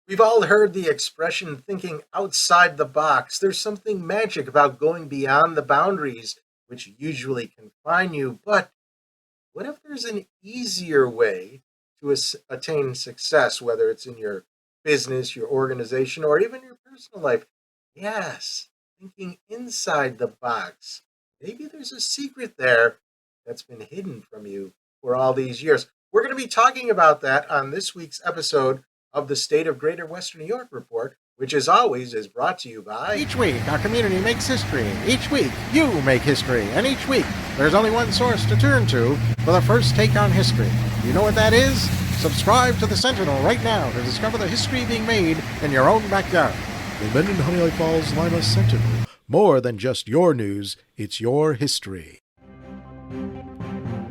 We've all heard the expression thinking outside the box. There's something magic about going beyond the boundaries which usually confine you. But what if there's an easier way to attain success, whether it's in your business, your organization, or even your personal life? Yes, thinking inside the box. Maybe there's a secret there that's been hidden from you for all these years. We're going to be talking about that on this week's episode of the State of Greater Western New York Report, which, as always, is brought to you by. Each week, our community makes history. Each week, you make history. And each week, there's only one source to turn to for the first take on history. You know what that is? Subscribe to the Sentinel right now to discover the history being made in your own backyard. The Menden Honey Lake Falls Lima Sentinel. More than just your news, it's your history.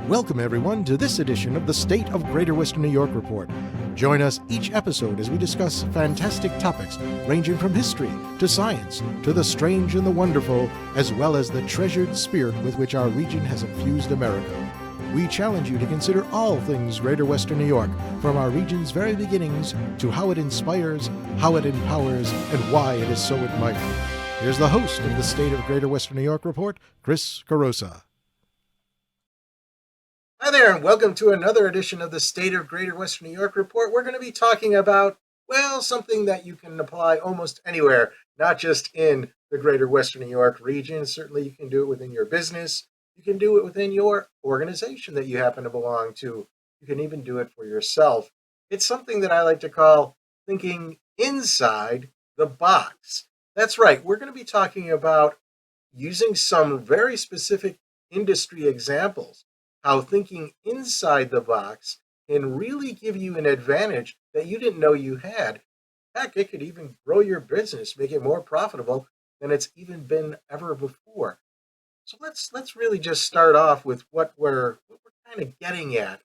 Welcome, everyone, to this edition of the State of Greater Western New York Report. Join us each episode as we discuss fantastic topics ranging from history to science to the strange and the wonderful, as well as the treasured spirit with which our region has infused America. We challenge you to consider all things Greater Western New York, from our region's very beginnings to how it inspires, how it empowers, and why it is so admired. Here's the host of the State of Greater Western New York Report, Chris Carosa. Hi there, and welcome to another edition of the State of Greater Western New York Report. We're going to be talking about, well, something that you can apply almost anywhere, not just in the Greater Western New York region. Certainly, you can do it within your business. You can do it within your organization that you happen to belong to. You can even do it for yourself. It's something that I like to call thinking inside the box. That's right. We're going to be talking about using some very specific industry examples, how thinking inside the box can really give you an advantage that you didn't know you had. Heck, it could even grow your business, make it more profitable than it's even been ever before. So let's really just start off with what we're kind of getting at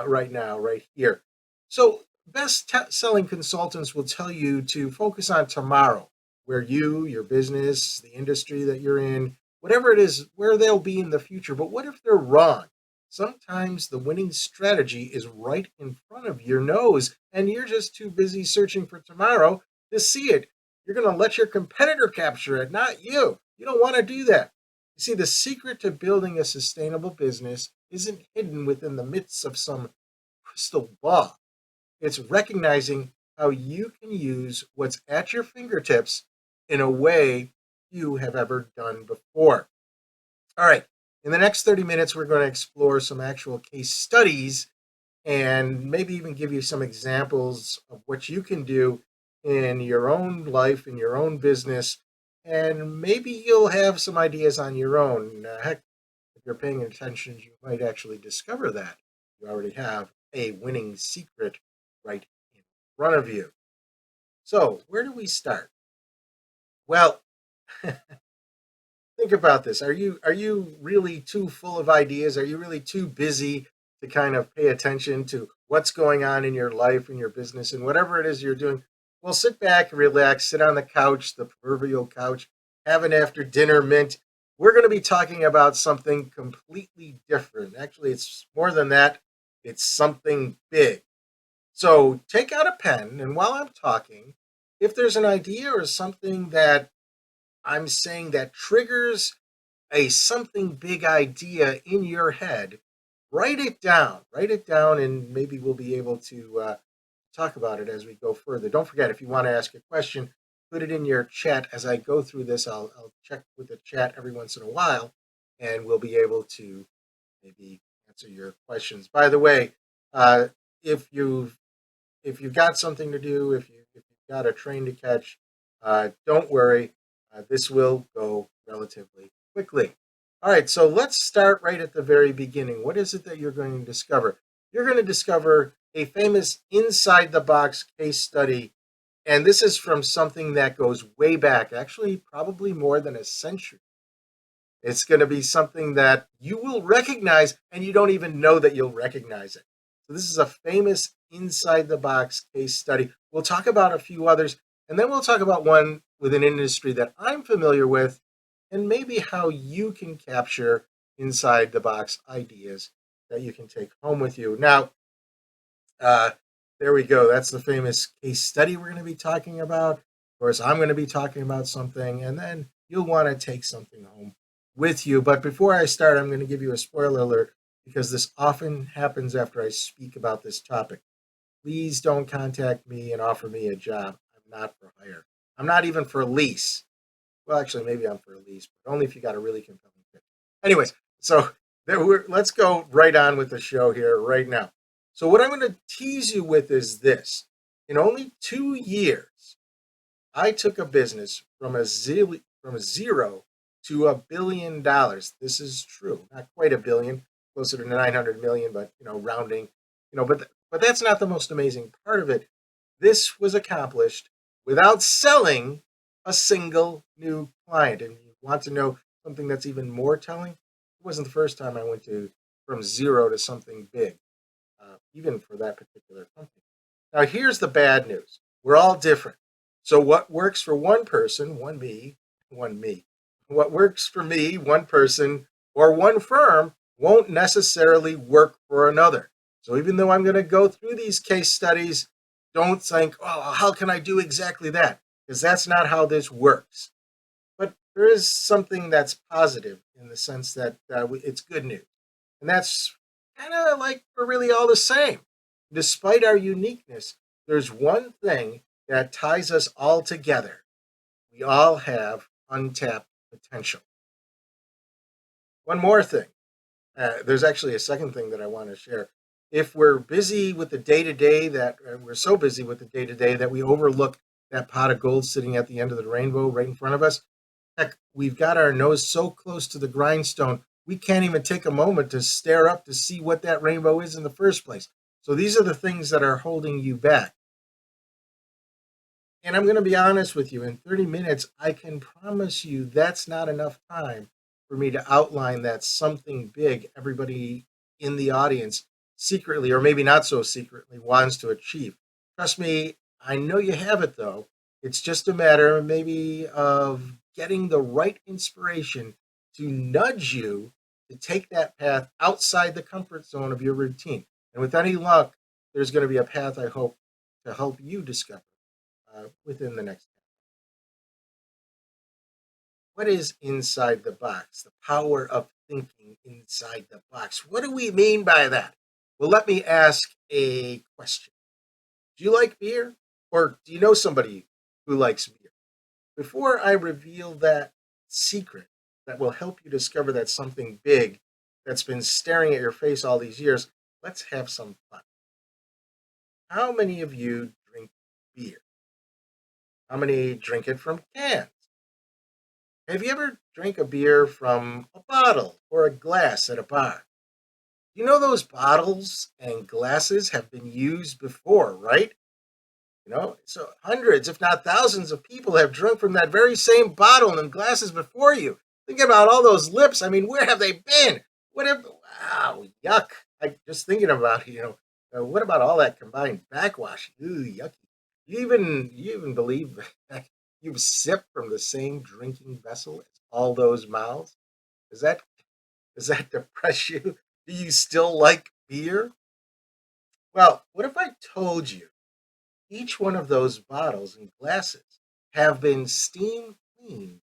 right now, right here. So best selling consultants will tell you to focus on tomorrow, where you, your business, the industry that you're in, whatever it is, where they'll be in the future. But what if they're wrong? Sometimes the winning strategy is right in front of your nose, and you're just too busy searching for tomorrow to see it. You're going to let your competitor capture it, not you. You don't want to do that. You see, the secret to building a sustainable business isn't hidden within the midst of some crystal ball. It's recognizing how you can use what's at your fingertips in a way you have ever done before. All right. In the next 30 minutes, we're going to explore some actual case studies and maybe even give you some examples of what you can do in your own life, in your own business, and maybe you'll have some ideas on your own. Heck, if you're paying attention, you might actually discover that you already have a winning secret right in front of you. So, where do we start? Well, think about this. Are you really too full of ideas? Are you really too busy to kind of pay attention to what's going on in your life, in your business, and whatever it is you're doing? Well, sit back, relax, sit on the couch, the proverbial couch, have an after dinner mint. We're going to be talking about something completely different. Actually, it's more than that. It's something big. So take out a pen, and while I'm talking, if there's an idea or something that I'm saying that triggers a something big idea in your head, write it down. Write it down, and maybe we'll be able to talk about it as we go further. Don't forget, if you want to ask a question, put it in your chat as I go through this. I'll check with the chat every once in a while, and we'll be able to maybe answer your questions. By the way, uh, if you've got something to do, if you've got a train to catch, don't worry. This will go relatively quickly. All right, so let's start right at the very beginning. What is it that you're going to discover? You're going to discover a famous inside the box case study, and this is from something that goes way back, actually, probably more than a century. It's going to be something that you will recognize, and you don't even know that you'll recognize it. So, this is a famous inside the box case study. We'll talk about a few others, and then we'll talk about one with an industry that I'm familiar with, and maybe how you can capture inside the box ideas that you can take home with you. Now, uh, There we go. That's the famous case study we're going to be talking about. Of course, I'm going to be talking about something, and then you'll want to take something home with you. But before I start, I'm going to give you a spoiler alert because this often happens after I speak about this topic. Please don't contact me and offer me a job. I'm not for hire. I'm not even for lease. Well, actually, maybe I'm for a lease, but only if you got a really compelling pitch. Anyways, so let's go right on with the show here right now. So what I'm going to tease you with is this. In only 2 years, I took a business from a zero to $1 billion. This is true. Not quite a billion, closer to 900 million, but rounding. But that's not the most amazing part of it. This was accomplished without selling a single new client. And you want to know something that's even more telling? It wasn't the first time I went from zero to something big, even for that particular company. Now, here's the bad news. We're all different. So what works for one person, one me, what works for me, one person, or one firm won't necessarily work for another. So even though I'm going to go through these case studies, don't think, oh, how can I do exactly that? Because that's not how this works. But there is something that's positive in the sense that it's good news. And that's kind of like we're really all the same. Despite our uniqueness, there's one thing that ties us all together. We all have untapped potential. One more thing. There's actually a second thing that I want to share. If we're busy with the day to day, that we're so busy with the day to day that we overlook that pot of gold sitting at the end of the rainbow right in front of us, heck, we've got our nose so close to the grindstone, we can't even take a moment to stare up to see what that rainbow is in the first place. So these are the things that are holding you back. And I'm going to be honest with you, in 30 minutes, I can promise you that's not enough time for me to outline that something big everybody in the audience secretly, or maybe not so secretly, wants to achieve. Trust me, I know you have it though. It's just a matter maybe of getting the right inspiration to nudge you to take that path outside the comfort zone of your routine. And with any luck, there's going to be a path I hope to help you discover within the next. What is inside the box? The power of thinking inside the box. What do we mean by that? Well, let me ask a question. Do you like beer? Or do you know somebody who likes beer? Before I reveal that secret that will help you discover that something big that's been staring at your face all these years, let's have some fun. How many of you drink beer? How many drink it from cans? Have you ever drank a beer from a bottle or a glass at a bar? You know those bottles and glasses have been used before, right? So hundreds, if not thousands of people have drunk from that very same bottle and glasses before you. Think about all those lips. I mean, where have they been? Wow, yuck. Just thinking about it, what about all that combined backwash? Ooh, yucky. You even believe that you've sipped from the same drinking vessel as all those mouths? Does that does that depress you? Do you still like beer? Well, what if I told you each one of those bottles and glasses have been steam cleaned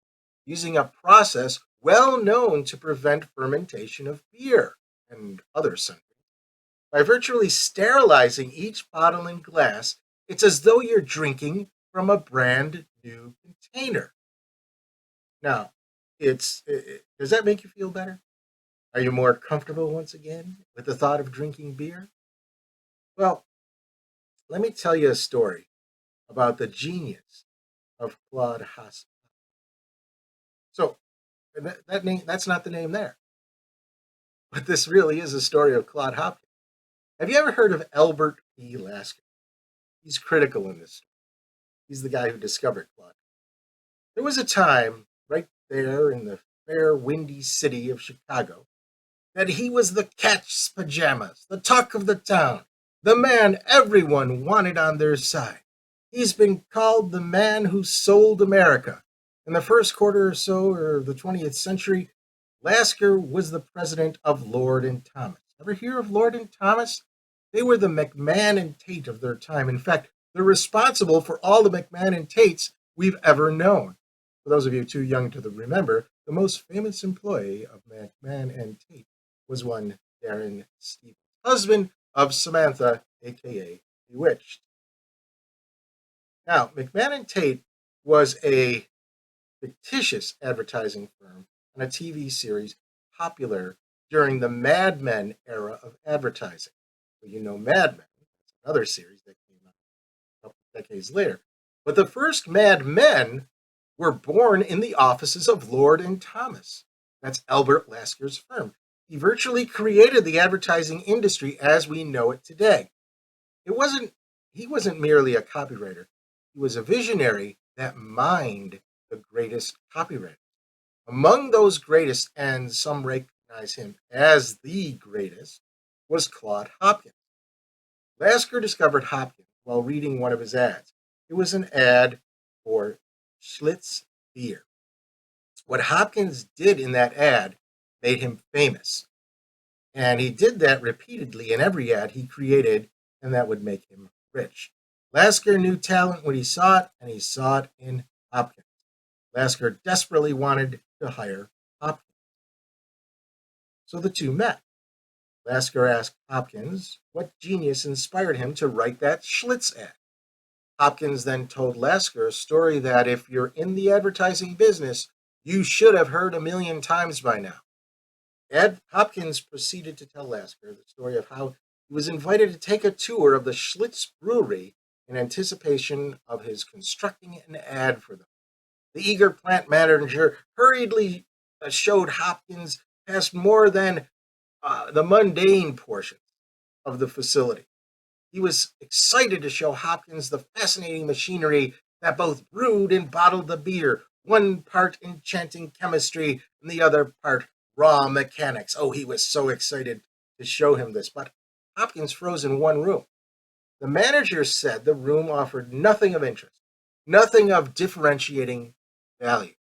using a process well known to prevent fermentation of beer and other scents? By virtually sterilizing each bottle and glass, it's as though you're drinking from a brand new container. Now, does that make you feel better? Are you more comfortable once again with the thought of drinking beer? Well, let me tell you a story about the genius of Claude Haas. So that name, that's not the name there, but this really is a story of Claude Hopkins. Have you ever heard of Albert P. Lasker? He's critical in this story. He's the guy who discovered Claude. There was a time right there in the fair, windy city of Chicago that he was the cat's pajamas, the talk of the town, the man everyone wanted on their side. He's been called the man who sold America. In the first quarter or so of the 20th century, Lasker was the president of Lord and Thomas. Ever hear of Lord and Thomas? They were the McMahon and Tate of their time. In fact, they're responsible for all the McMahon and Tates we've ever known. For those of you too young to remember, the most famous employee of McMahon and Tate was one Darren Stevens, husband of Samantha, aka Bewitched. Now, McMahon and Tate was a fictitious advertising firm on a TV series popular during the Mad Men era of advertising. Well, you know Mad Men, that's another series that came out a couple of decades later. But the first Mad Men were born in the offices of Lord and Thomas. That's Albert Lasker's firm. He virtually created the advertising industry as we know it today. He wasn't merely a copywriter. He was a visionary that mined the greatest copywriters. Among those greatest, and some recognize him as the greatest, was Claude Hopkins. Lasker discovered Hopkins while reading one of his ads. It was an ad for Schlitz beer. What Hopkins did in that ad made him famous. And he did that repeatedly in every ad he created, and that would make him rich. Lasker knew talent when he saw it, and he saw it in Hopkins. Lasker desperately wanted to hire Hopkins. So the two met. Lasker asked Hopkins what genius inspired him to write that Schlitz ad. Hopkins then told Lasker a story that if you're in the advertising business, you should have heard a million times by now. Hopkins proceeded to tell Lasker the story of how he was invited to take a tour of the Schlitz brewery in anticipation of his constructing an ad for them. The eager plant manager hurriedly showed Hopkins past more than the mundane portions of the facility. He was excited to show Hopkins the fascinating machinery that both brewed and bottled the beer, one part enchanting chemistry and the other part raw mechanics. Oh, he was so excited to show him this, but Hopkins froze in one room. The manager said the room offered nothing of interest, nothing of differentiating value.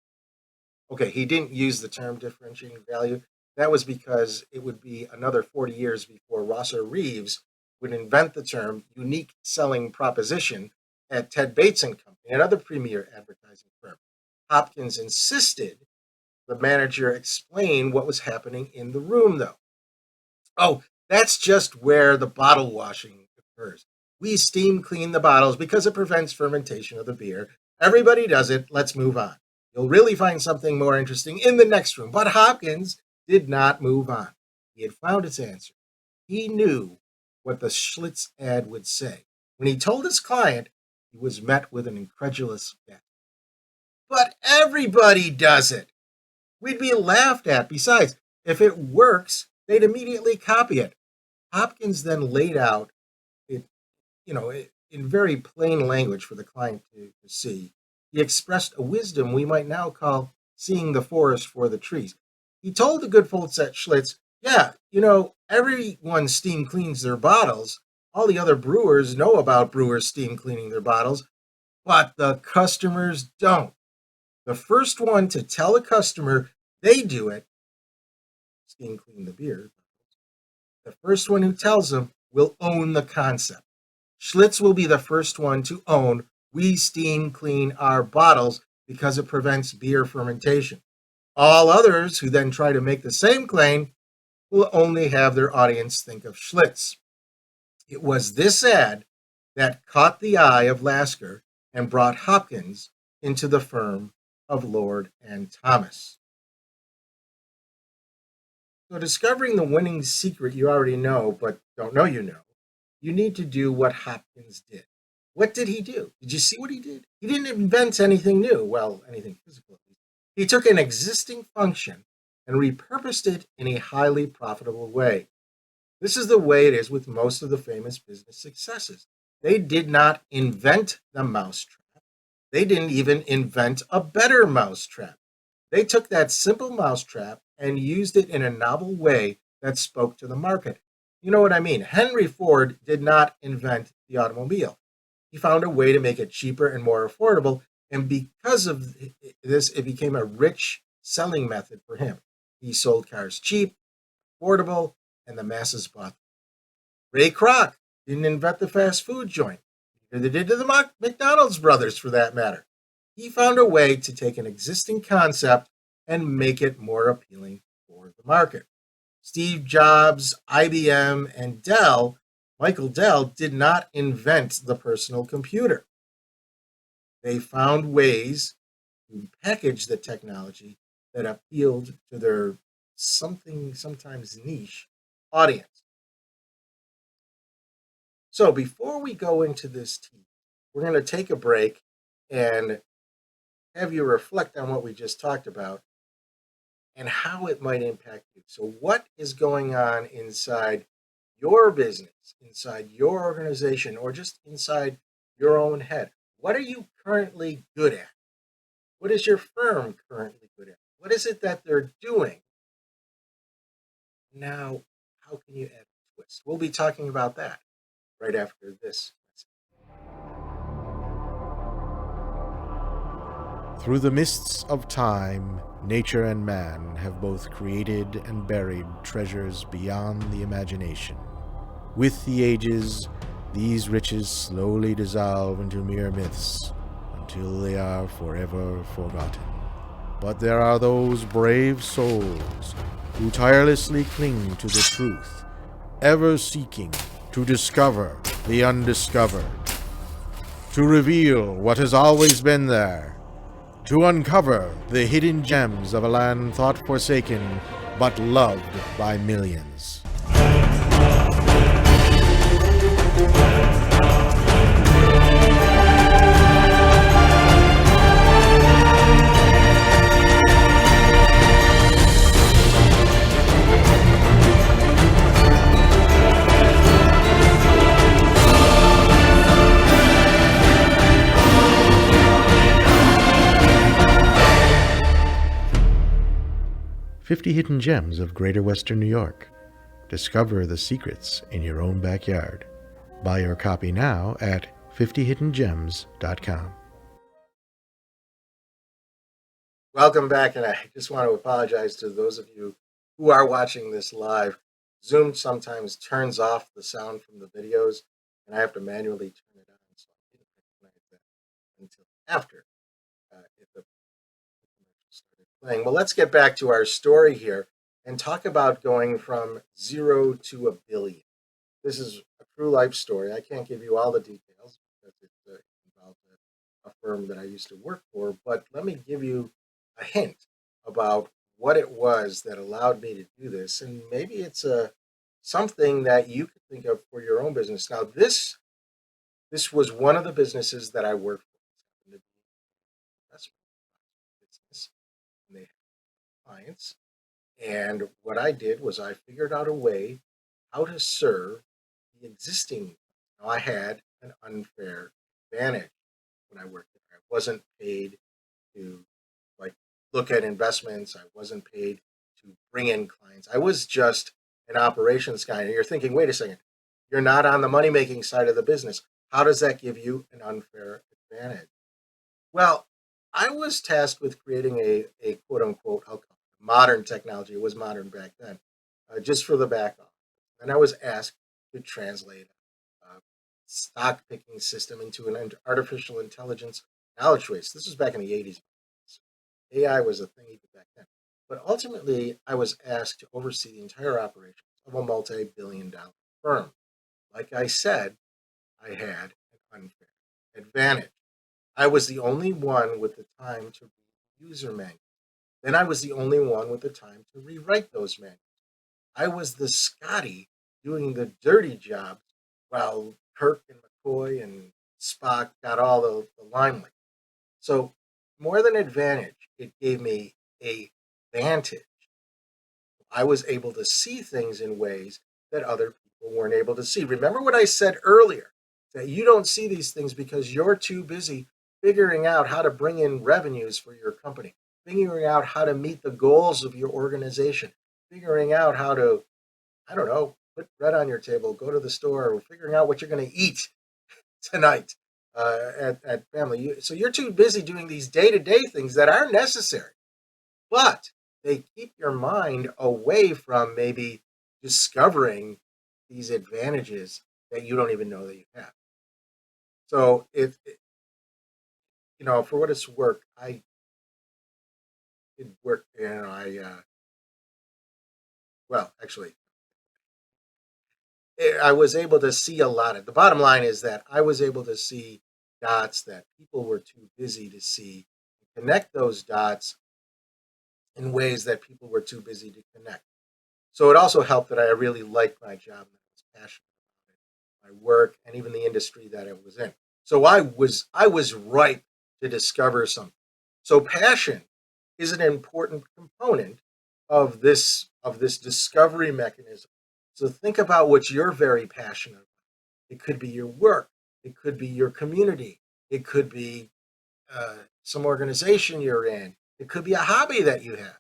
Okay, he didn't use the term differentiating value. That was because it would be another 40 years before Rosser Reeves would invent the term unique selling proposition at Ted Bates and Company, another premier advertising firm. Hopkins insisted the manager explain what was happening in the room, though. Oh, that's just where the bottle washing occurs. We steam clean the bottles because it prevents fermentation of the beer. Everybody does it. Let's move on. You'll really find something more interesting in the next room. But Hopkins did not move on. He had found its answer. He knew what the Schlitz ad would say. When he told his client, he was met with an incredulous gasp. But everybody does it. We'd be laughed at. Besides, if it works, they'd immediately copy it. Hopkins then laid out it, in very plain language for the client to see. He expressed a wisdom we might now call seeing the forest for the trees. He told the good folks at Schlitz, yeah, everyone steam cleans their bottles. All the other brewers know about brewers steam cleaning their bottles, but the customers don't. The first one to tell a customer they do it, steam clean the beer, the first one who tells them will own the concept. Schlitz will be the first one to own we steam clean our bottles because it prevents beer fermentation. All others who then try to make the same claim will only have their audience think of Schlitz. It was this ad that caught the eye of Lasker and brought Hopkins into the firm of Lord and Thomas. So discovering the winning secret you already know, but don't know you need to do what Hopkins did. What did he do? Did you see what he did? He didn't invent anything new, well, anything physical. He took an existing function and repurposed it in a highly profitable way. This is the way it is with most of the famous business successes. They did not invent the mousetrap. They didn't even invent a better mousetrap. They took that simple mousetrap and used it in a novel way that spoke to the market. You know what I mean? Henry Ford did not invent the automobile. He found a way to make it cheaper and more affordable, and because of this, it became a rich selling method for him. He sold cars cheap, affordable, and the masses bought them. Ray Kroc Didn't invent the fast food joint. Neither did the McDonald's brothers, for that matter. He found a way to take an existing concept and make it more appealing for the market. Steve Jobs, IBM, and Michael Dell, did not invent the personal computer. They found ways to package the technology that appealed to their sometimes niche audience. So before we go into this team, we're going to take a break and have you reflect on what we just talked about and how it might impact you. So, what is going on inside your business, inside your organization, or just inside your own head? What are you currently good at? What is your firm currently good at? What is it that they're doing? Now, how can you add a twist? We'll be talking about that right after this. Through the mists of time, nature and man have both created and buried treasures beyond the imagination. With the ages, these riches slowly dissolve into mere myths until they are forever forgotten. But there are those brave souls who tirelessly cling to the truth, ever seeking to discover the undiscovered, to reveal what has always been there, to uncover the hidden gems of a land thought forsaken but loved by millions. 50 Hidden Gems of Greater Western New York. Discover the secrets in your own backyard. Buy your copy now at 50hiddengems.com. Welcome back, and I just want to apologize to those of you who are watching this live. Zoom sometimes turns off the sound from the videos, and I have to manually turn it on, so I didn't recognize that until after if the commercial started playing. Well, let's get back to our story here and talk about going from 0 to a billion. This is a true life story. I can't give you all the details because it involved a firm that I used to work for, but let me give you a hint about what it was that allowed me to do this, and maybe it's something that you could think of for your own business. Now, this was one of the businesses that I worked for. It happened to be an investment business, and they had clients. And what I did was I figured out a way how to serve the existing. Now, I had an unfair advantage when I worked there. I wasn't paid to like look at investments. I wasn't paid to bring in clients. I was just an operations guy. And you're thinking, wait a second, you're not on the money making side of the business. How does that give you an unfair advantage? Well, I was tasked with creating a quote unquote, I'll call it modern technology. It was modern back then, just for the back office. And I was asked to translate a stock picking system into an artificial intelligence knowledge base. This was back in the 80s. AI was a thing even back then. But ultimately, I was asked to oversee the entire operations of a multi billion-dollar firm. Like I said, I had an unfair advantage. I was the only one with the time to read user manuals. Then I was the only one with the time to rewrite those manuals. I was the Scotty doing the dirty jobs while Kirk and McCoy and Spock got all the limelight. So more than advantage, it gave me a vantage. I was able to see things in ways that other people weren't able to see. Remember what I said earlier, that you don't see these things because you're too busy figuring out how to bring in revenues for your company, figuring out how to meet the goals of your organization, figuring out how to, I don't know, put bread on your table, go to the store, or figuring out what you're going to eat tonight at family. So you're too busy doing these day-to-day things that are necessary, but they keep your mind away from maybe discovering these advantages that you don't even know that you have. So if for what it's worth, I did work. Well, actually, I was able to see a lot of. The bottom line is that I was able to see dots that people were too busy to see, connect those dots in ways that people were too busy to connect. So it also helped that I really liked my job and I was passionate about it, my work, and even the industry that I was in. So I was ripe to discover something. So passion is an important component of this discovery mechanism. So think about what you're very passionate about. It could be your work, it could be your community, it could be some organization you're in, it could be a hobby that you have,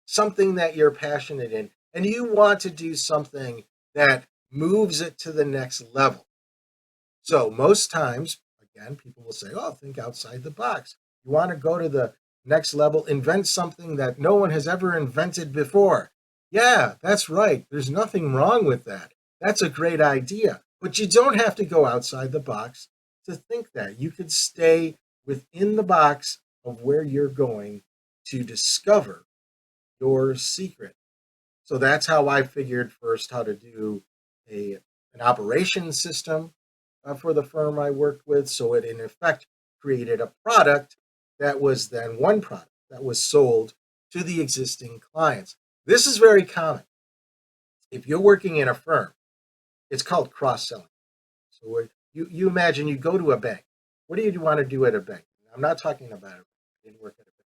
something that you're passionate in, and you want to do something that moves it to the next level. So most times, again, people will say, "Oh, think outside the box. You want to go to the next level, invent something that no one has ever invented before." Yeah, that's right. There's nothing wrong with that. That's a great idea. But you don't have to go outside the box to think that. You could stay within the box of where you're going to discover your secret. So that's how I figured first how to do a an operations system for the firm I worked with. So it in effect created a product that was then one product that was sold to the existing clients. This is very common. If you're working in a firm, it's called cross selling. So you imagine you go to a bank. What do you want to do at a bank? I'm not talking about it. I didn't work at a bank,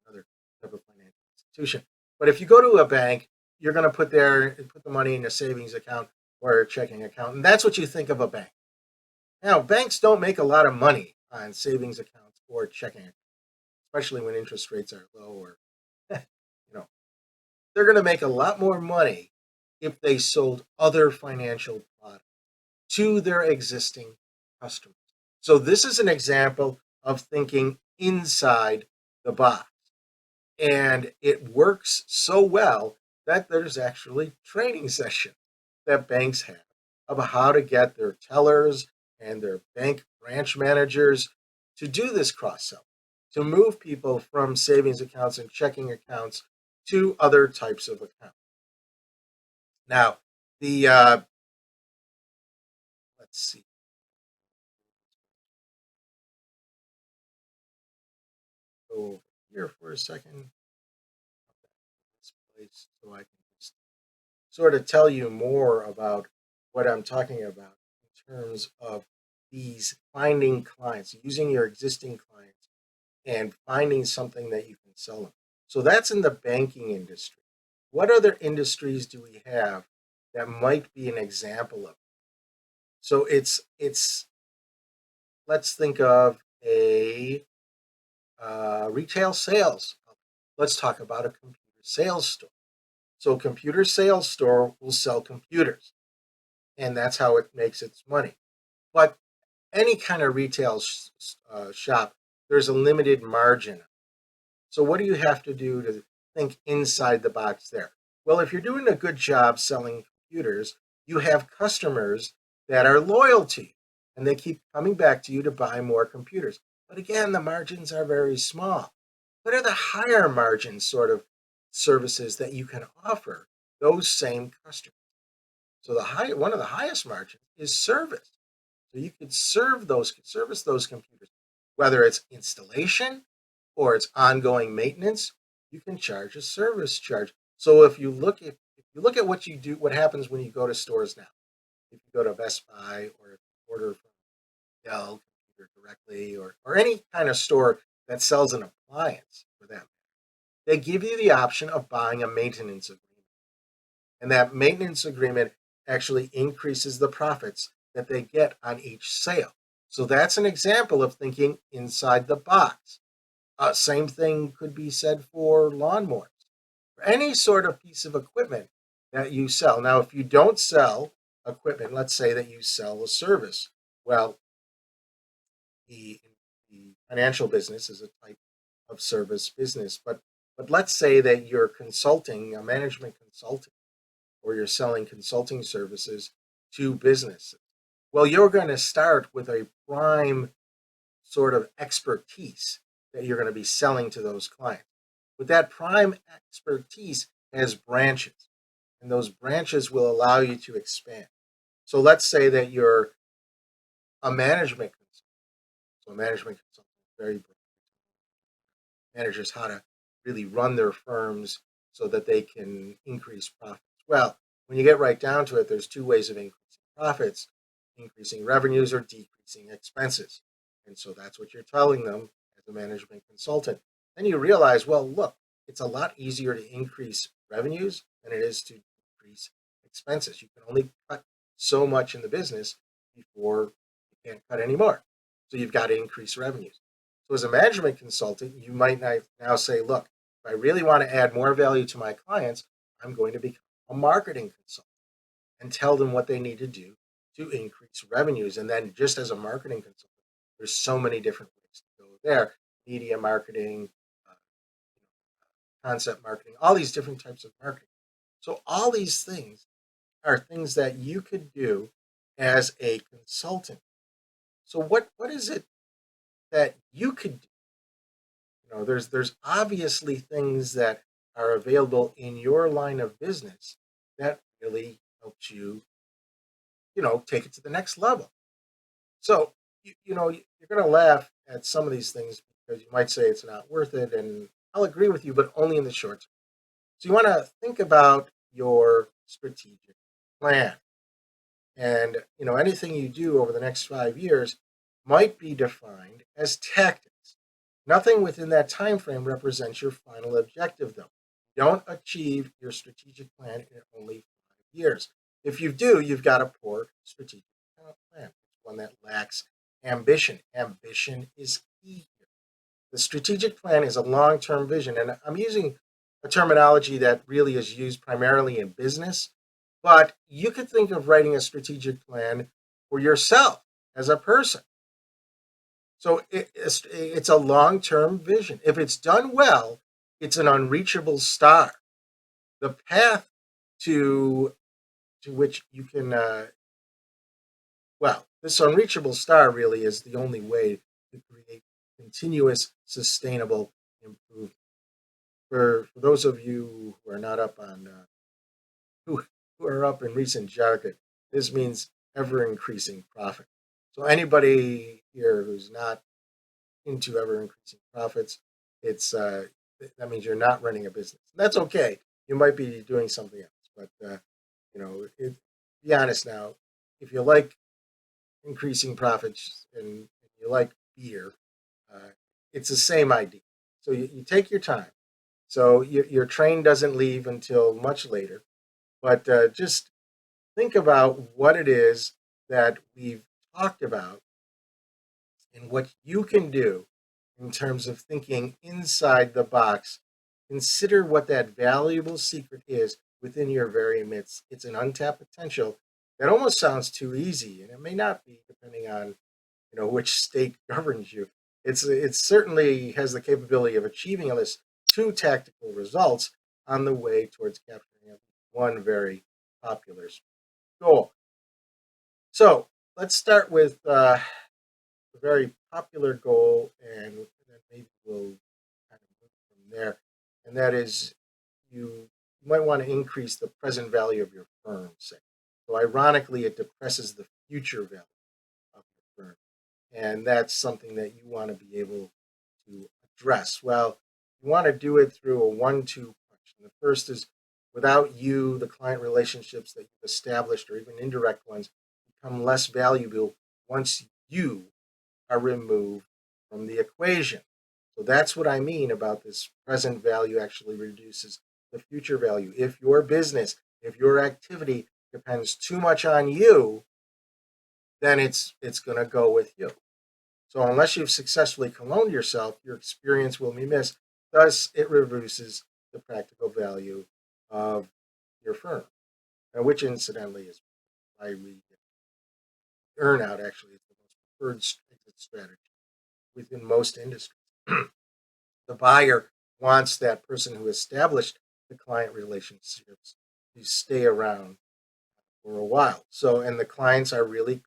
another type of financial institution. But if you go to a bank, you're going to put the money in a savings account or a checking account, and that's what you think of a bank. Now, banks don't make a lot of money on savings accounts or checking accounts, especially when interest rates are low or you know, they're going to make a lot more money if they sold other financial products to their existing customers. So this is an example of thinking inside the box. And it works so well that there's actually training sessions that banks have about how to get their tellers and their bank branch managers to do this cross sell, to move people from savings accounts and checking accounts to other types of accounts. Now, the let's see, go over here for a second. This place so I can just sort of tell you more about what I'm talking about in terms of these finding clients, using your existing clients and finding something that you can sell them. So that's in the banking industry. What other industries do we have that might be an example of? So it's let's think of a retail sales. Let's talk about a computer sales store. So a computer sales store will sell computers, and that's how it makes its money. But any kind of retail shop, there's a limited margin. So what do you have to do to think inside the box there? Well, if you're doing a good job selling computers, you have customers that are loyal to you, and they keep coming back to you to buy more computers. But again, the margins are very small. What are the higher margin sort of services that you can offer those same customers? So one of the highest margins is service. So you could service those computers, whether it's installation or it's ongoing maintenance. You can charge a service charge. So if you look at what you do, what happens when you go to stores now, if you go to Best Buy or if you order from Dell computer directly or any kind of store that sells an appliance for them, they give you the option of buying a maintenance agreement. And that maintenance agreement actually increases the profits that they get on each sale. So that's an example of thinking inside the box. Same thing could be said for lawnmowers, for any sort of piece of equipment that you sell. Now, if you don't sell equipment, let's say that you sell a service. Well, the, the financial business is a type of service business, but let's say that you're consulting, a management consulting, or you're selling consulting services to businesses? Well, you're going to start with a prime sort of expertise that you're going to be selling to those clients. But that prime expertise has branches, and those branches will allow you to expand. So let's say that you're a management consultant. So a management consultant is very managers how to really run their firms so that they can increase profits. Well, when you get right down to it, there's two ways of increasing profits: increasing revenues or decreasing expenses. And so that's what you're telling them as a management consultant. Then you realize, well, look, it's a lot easier to increase revenues than it is to decrease expenses. You can only cut so much in the business before you can't cut anymore. So you've got to increase revenues. So as a management consultant, you might now say, look, if I really want to add more value to my clients, I'm going to become a marketing consultant and tell them what they need to do to increase revenues. And then just as a marketing consultant, there's so many different ways to go there: media marketing, uh, concept marketing, all these different types of marketing. So all these things are things that you could do as a consultant. So what is it that you could do? There's obviously things that are available in your line of business that really helps you, take it to the next level. So, you're going to laugh at some of these things because you might say it's not worth it, and I'll agree with you, but only in the short term. So you want to think about your strategic plan. And anything you do over the next 5 years might be defined as tactics. Nothing within that time frame represents your final objective, though. Don't achieve your strategic plan in only 5 years. If you do, you've got a poor strategic plan. It's one that lacks ambition. Ambition is key here. The strategic plan is a long-term vision, and I'm using a terminology that really is used primarily in business, but you could think of writing a strategic plan for yourself as a person. So it's a long-term vision. If it's done well, it's an unreachable star. The path to which you can, this unreachable star really is the only way to create continuous, sustainable improvement. For those of you who are not up on who who are up in recent jargon, this means ever increasing profit. So anybody here who's not into ever increasing profits, it's that means you're not running a business. That's okay. You might be doing something else, but be honest now. If you like increasing profits and you like beer, uh, it's the same idea. So you take your time. So your train doesn't leave until much later, but just think about what it is that we've talked about and what you can do in terms of thinking inside the box. Consider what that valuable secret is within your very midst. It's an untapped potential that almost sounds too easy, and it may not be, depending on which state governs you. It certainly has the capability of achieving at least two tactical results on the way towards capturing one very popular goal. So let's start with a very popular goal, and then maybe we'll kind of move from there. And that is, you might want to increase the present value of your firm. Say, so ironically, it depresses the future value of your firm, and that's something that you want to be able to address. Well, you want to do it through a one-two punch. And the first is, without you, the client relationships that you've established, or even indirect ones, become less valuable once you are removed from the equation. So that's what I mean about this present value actually reduces the future value. If your business, if your activity depends too much on you, then it's going to go with you. So unless you've successfully cloned yourself, your experience will be missed. Thus, it reduces the practical value of your firm, which incidentally is why we earn out actually is the most preferred exit strategy within most industries. The buyer wants that person who established the client relationships to stay around for a while. So, and the clients are really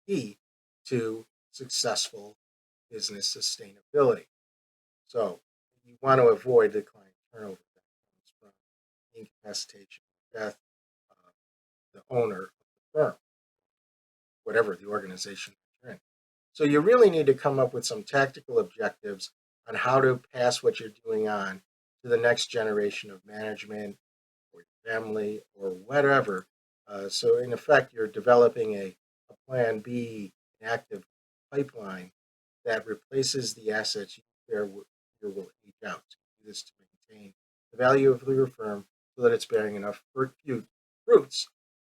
key to successful business sustainability. So, you want to avoid the client turnover that comes from incapacitation, death of the owner of the firm, whatever the organization that you're in. So, you really need to come up with some tactical objectives on how to pass what you're doing on to the next generation of management or your family or whatever. So, in effect, you're developing a plan B, an active pipeline that replaces the assets you will age out. Do this to maintain the value of your firm so that it's bearing enough fruits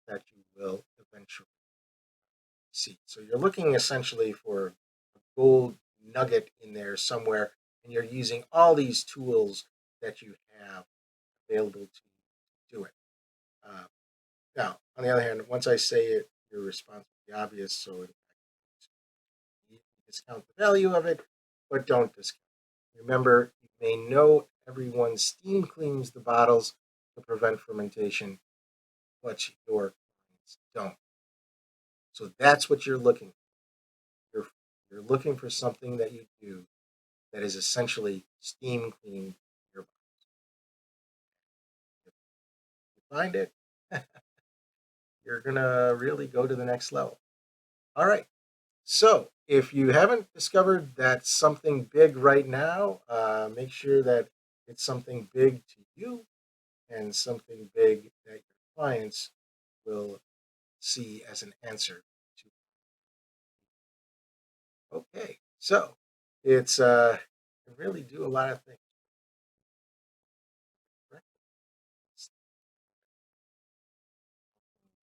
that you will eventually see. So, you're looking essentially for a gold nugget in there somewhere, and you're using all these tools that you have available to you to do it. Uh, Now, on the other hand, once I say it, your response will be obvious, so in fact, you discount the value of it, but don't discount it. Remember, you may know everyone steam cleans the bottles to prevent fermentation, but your clients don't. So that's what you're looking for. You're looking for something that you do that is essentially steam cleaning your bottles. If you find it, you're going to really go to the next level. All right. So, if you haven't discovered that something big right now, make sure that it's something big to you and something big that your clients will see as an answer to. Okay, so it's you really do a lot of things. Right?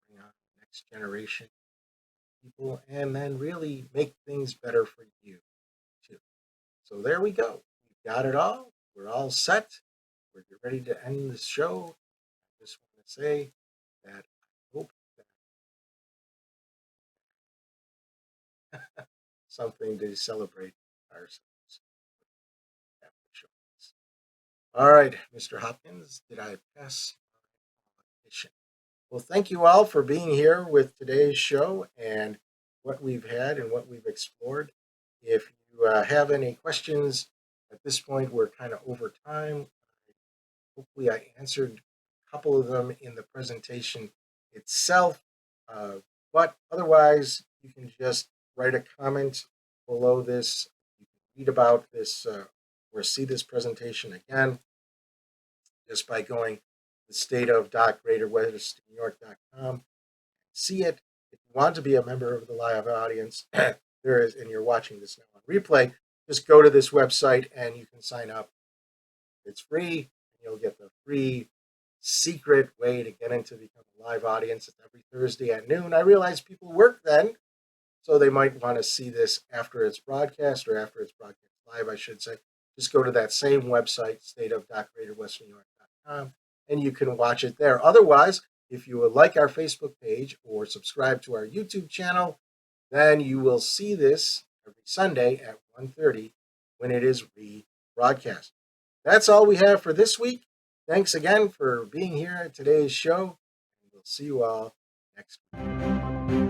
Bring on the next generation of people, and then really make things better for you too. So there we go. We've got it all. We're all set. We're ready to end the show. I just want to say that I hope that something to celebrate ourselves after the show. All right, Mr. Hopkins, did I pass my audition? Well, thank you all for being here with today's show and what we've had and what we've explored. If you have any questions at this point, we're kind of over time. Hopefully, I answered a couple of them in the presentation itself. Uh, but otherwise, you can just write a comment below this. You can read about this or see this presentation again just by going to the state of greaterwesternyork.com. See it. If you want to be a member of the live audience, there is, and you're watching this now on replay, just go to this website and you can sign up. It's free. You'll get the free secret way to get into become a live audience. It's every Thursday at noon. I realize people work then, so they might want to see this after it's broadcast or after it's broadcast live, I should say. Just go to that same website, stateof.greaterwesternyork.com, and you can watch it there. Otherwise, if you would like our Facebook page or subscribe to our YouTube channel, then you will see this every Sunday at 1:30 when it is rebroadcast. That's all we have for this week. Thanks again for being here at today's show. We'll see you all next week.